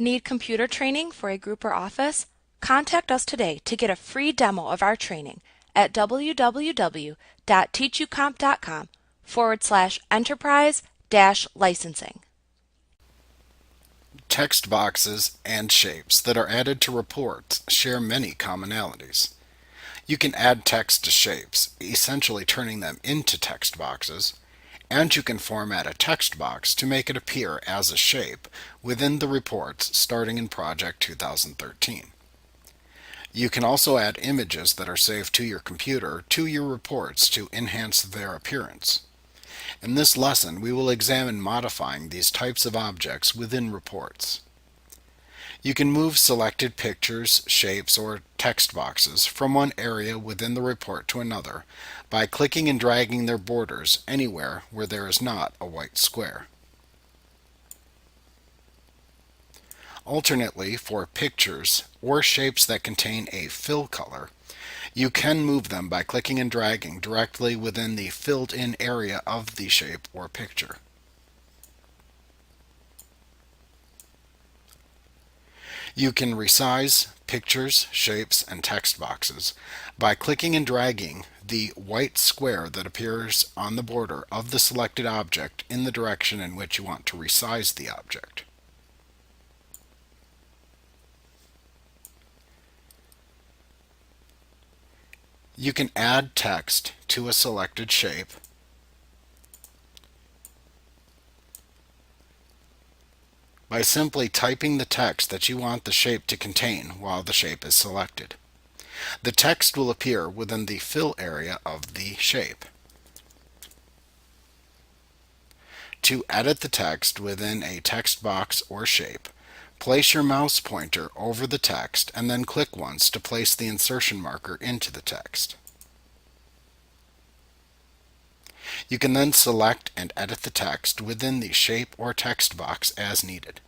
Need computer training for a group or office? Contact us today to get a free demo of our training at www.teachucomp.com/enterprise-licensing. Text boxes and shapes that are added to reports share many commonalities. You can add text to shapes, essentially turning them into text boxes, and you can format a text box to make it appear as a shape within the reports starting in Project 2013. You can also add images that are saved to your computer to your reports to enhance their appearance. In this lesson, we will examine modifying these types of objects within reports. You can move selected pictures, shapes, or text boxes from one area within the report to another by clicking and dragging their borders anywhere where there is not a white square. Alternately, for pictures or shapes that contain a fill color, you can move them by clicking and dragging directly within the filled-in area of the shape or picture. You can resize pictures, shapes, and text boxes by clicking and dragging the white square that appears on the border of the selected object in the direction in which you want to resize the object. You can add text to a selected shape by simply typing the text that you want the shape to contain while the shape is selected. The text will appear within the fill area of the shape. To edit the text within a text box or shape, place your mouse pointer over the text and then click once to place the insertion marker into the text. You can then select and edit the text within the shape or text box as needed.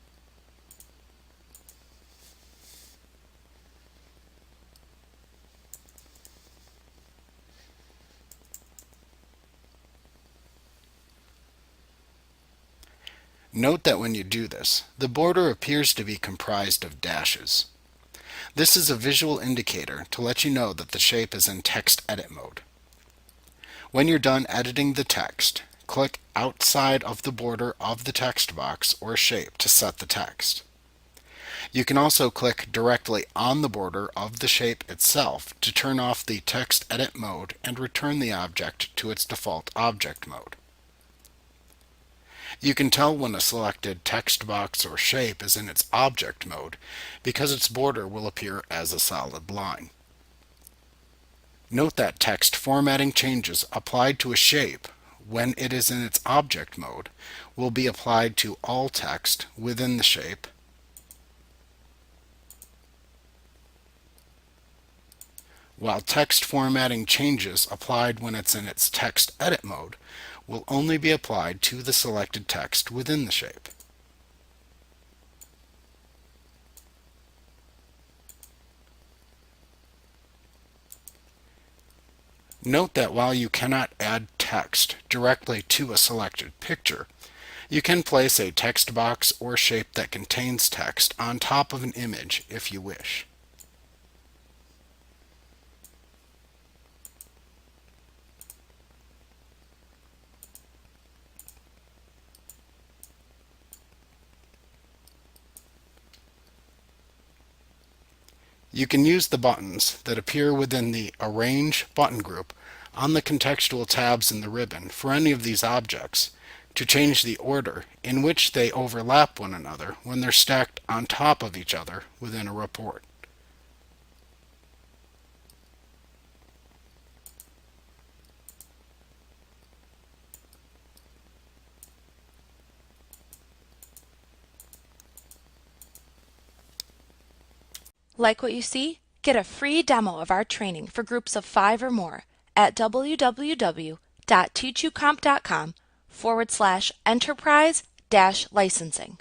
Note that when you do this, the border appears to be comprised of dashes. This is a visual indicator to let you know that the shape is in text edit mode. When you're done editing the text, click outside of the border of the text box or shape to set the text. You can also click directly on the border of the shape itself to turn off the text edit mode and return the object to its default object mode. You can tell when a selected text box or shape is in its object mode because its border will appear as a solid line. Note that text formatting changes applied to a shape when it is in its object mode will be applied to all text within the shape, while text formatting changes applied when it's in its text edit mode will only be applied to the selected text within the shape. Note that while you cannot add text directly to a selected picture, you can place a text box or shape that contains text on top of an image if you wish. You can use the buttons that appear within the Arrange button group on the contextual tabs in the ribbon for any of these objects to change the order in which they overlap one another when they're stacked on top of each other within a report. Like what you see? Get a free demo of our training for groups of 5 or more at www.teachucomp.com/enterprise-licensing.